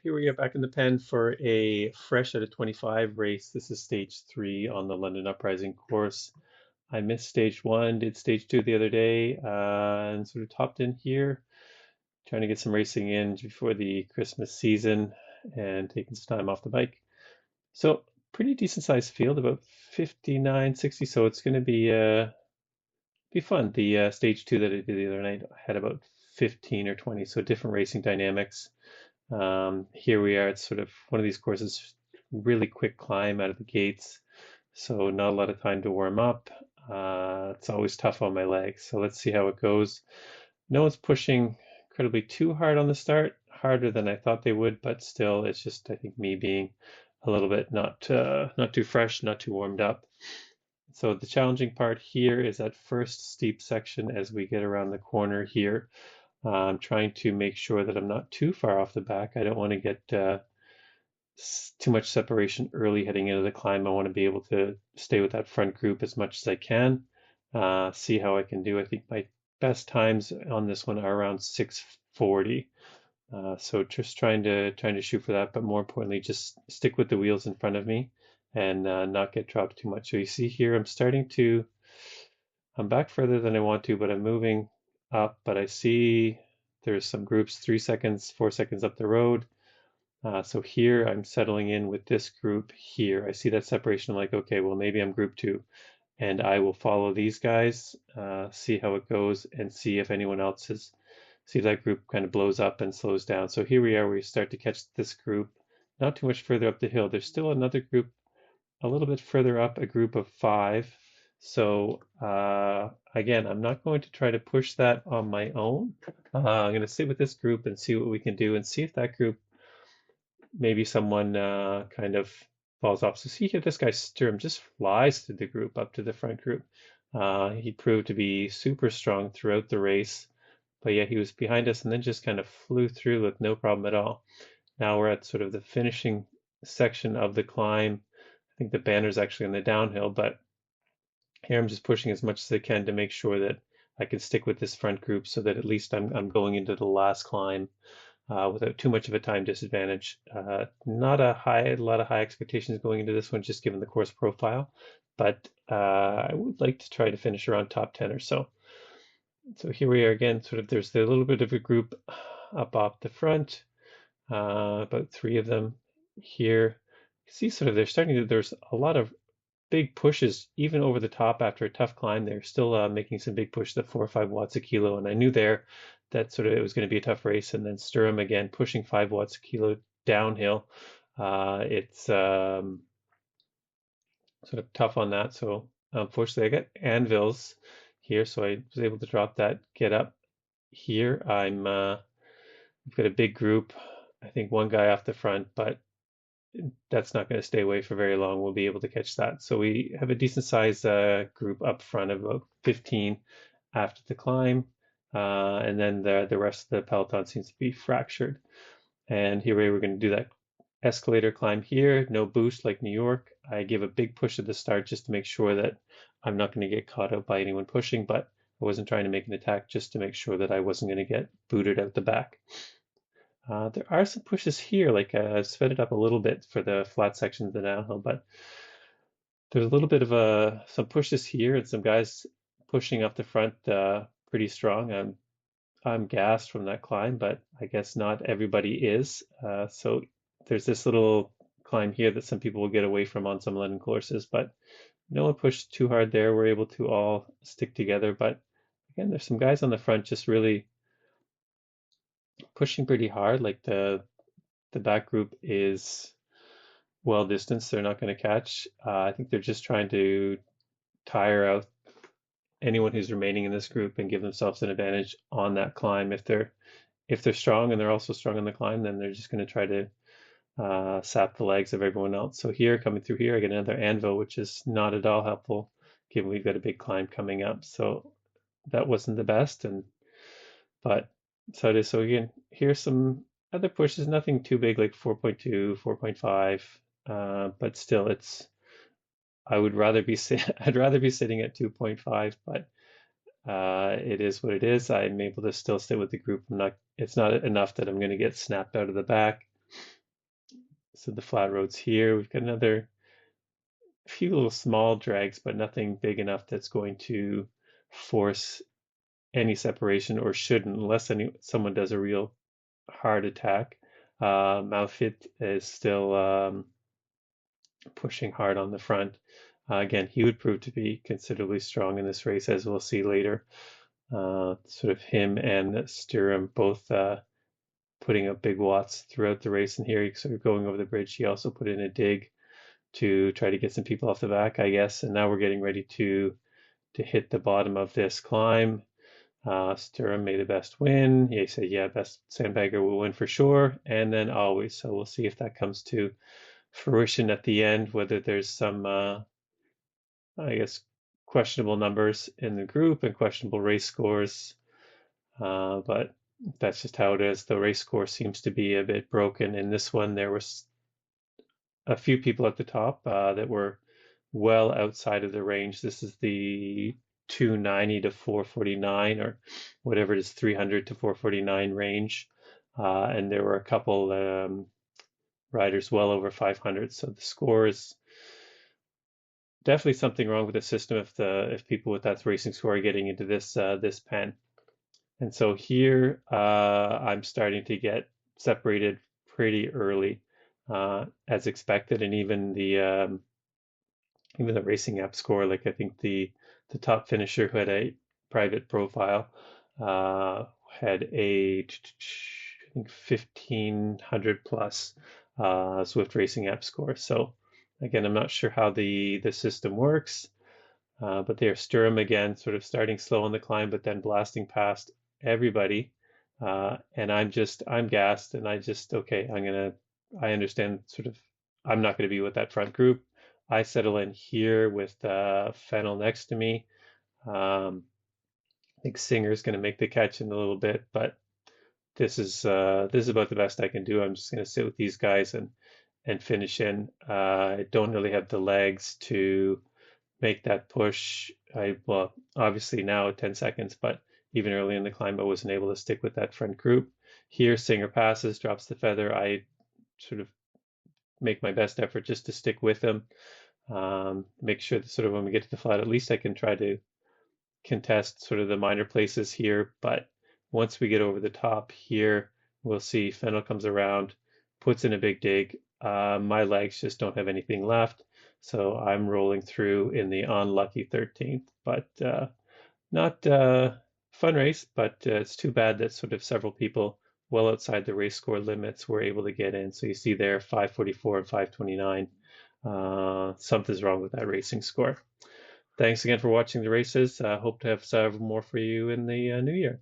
Here we are back in the pen for a fresh out of 25 race. This is stage 3 on the London Uprising course. I missed stage 1, did stage 2 the other day, and sort of topped in here, trying to get some racing in before the Christmas season and taking some time off the bike. So pretty decent sized field, about 59, 60. So it's going to be fun. The stage 2 that I did the other night had about 15 or 20, so different racing dynamics. Here we are. It's sort of one of these courses, really quick climb out of the gates, so not a lot of time to warm up. It's always tough on my legs, so let's see how it goes. No one's pushing incredibly too hard on the start, harder than I thought they would, but still, it's just I think me being a little bit not too fresh, not too warmed up. So the challenging part here is that first steep section as we get around the corner here. I'm trying to make sure that I'm not too far off the back. I don't want to get too much separation early heading into the climb. I want to be able to stay with that front group as much as I can. See how I can do. I think my best times on this one are around 6:40. So just trying to shoot for that, but more importantly, just stick with the wheels in front of me and not get dropped too much. So you see here, I'm back further than I want to, but I'm moving up. But I see there's some groups 3 seconds, 4 seconds up the road. So here I'm settling in with this group here. I see that separation. I'm like, okay, well, maybe I'm group 2. And I will follow these guys, see how it goes, and see if anyone else see if that group kind of blows up and slows down. So here we are, we start to catch this group, not too much further up the hill. There's still another group a little bit further up, a group of 5. So again, I'm not going to try to push that on my own. I'm going to sit with this group and see what we can do and see if that group, maybe someone kind of falls off. So see here, this guy Sturm just flies through the group up to the front group. He proved to be super strong throughout the race, but yeah, he was behind us and then just kind of flew through with no problem at all. Now we're at sort of the finishing section of the climb. I think the banner's actually on the downhill, but here I'm just pushing as much as I can to make sure that I can stick with this front group so that at least I'm going into the last climb without too much of a time disadvantage. Not a lot of high expectations going into this one, just given the course profile, but I would like to try to finish around top 10 or so. So here we are again, sort of there's a little bit of a group up off the front, about 3 of them here. You see sort of there's a lot of big pushes even over the top after a tough climb. They're still making some big push, the 4 or 5 watts a kilo, and I knew there that sort of it was going to be a tough race. And then Sturm again pushing 5 watts a kilo downhill. It's sort of tough on that. So unfortunately, I got anvils here, so I was able to drop that. Get up here. We've got a big group. I think one guy off the front, but that's not going to stay away for very long. We'll be able to catch that. So we have a decent size group up front of about 15 after the climb. And then the rest of the peloton seems to be fractured. And here we're going to do that escalator climb here. No boost like New York. I give a big push at the start just to make sure that I'm not going to get caught out by anyone pushing, but I wasn't trying to make an attack, just to make sure that I wasn't going to get booted out the back. There are some pushes here, like I've sped it up a little bit for the flat section of the downhill, but there's a little bit of some pushes here and some guys pushing up the front pretty strong. I'm gassed from that climb, but I guess not everybody is. So there's this little climb here that some people will get away from on some London courses, but no one pushed too hard there. We're able to all stick together. But again, there's some guys on the front just really pushing pretty hard. Like the back group is well distanced. They're not going to catch. I think they're just trying to tire out anyone who's remaining in this group and give themselves an advantage on that climb. If they're strong and they're also strong on the climb, then they're just going to try to sap the legs of everyone else. So here, coming through here, I get another anvil, which is not at all helpful given we've got a big climb coming up. So that wasn't the best, but so it is. So again, here's some other pushes, nothing too big like 4.2, 4.5, but still I would rather be I'd rather be sitting at 2.5, but it is what it is. I'm able to still stay with the group. It's not enough that I'm going to get snapped out of the back. So the flat road's here. We've got another few little small drags, but nothing big enough that's going to force any separation, or shouldn't, unless someone does a real hard attack. Malfit is still pushing hard on the front. Again, he would prove to be considerably strong in this race, as we'll see later. Sort of him and Sturm both putting up big watts throughout the race. And here, sort of going over the bridge, he also put in a dig to try to get some people off the back, I guess. And now we're getting ready to hit the bottom of this climb. Sturm may the best win. He said, yeah, best sandbagger will win for sure. And then always. So we'll see if that comes to fruition at the end, whether there's some, I guess, questionable numbers in the group and questionable race scores. But that's just how it is. The race score seems to be a bit broken. In this one, there was a few people at the top that were well outside of the range. This is the 290 to 449, or whatever it is, 300 to 449 range. And there were a couple riders well over 500. So the score is definitely something wrong with the system if people with that racing score are getting into this pen. And so here I'm starting to get separated pretty early, as expected, and even the racing app score. Like I think the top finisher, who had a private profile, had a I think 1500 plus Zwift racing app score. So again, I'm not sure how the system works. But they're Sturm again, sort of starting slow on the climb, but then blasting past everybody. And I'm gassed, and okay, I understand sort of, I'm not going to be with that front group. I settle in here with Fennel next to me. I think Singer's going to make the catch in a little bit, but this is about the best I can do. I'm just going to sit with these guys and finish in. I don't really have the legs to make that push. Well, obviously now 10 seconds, but even early in the climb, I wasn't able to stick with that front group. Here, Singer passes, drops the feather. I sort of make my best effort just to stick with him. Make sure that sort of when we get to the flat, at least I can try to contest sort of the minor places here. But once we get over the top here, we'll see Fennel comes around, puts in a big dig. My legs just don't have anything left. So I'm rolling through in the unlucky 13th, but not fun race, but it's too bad that sort of several people well outside the race score limits were able to get in. So you see there 544 and 529. Something's wrong with that racing score. Thanks again for watching the races. Hope to have several more for you in the new year.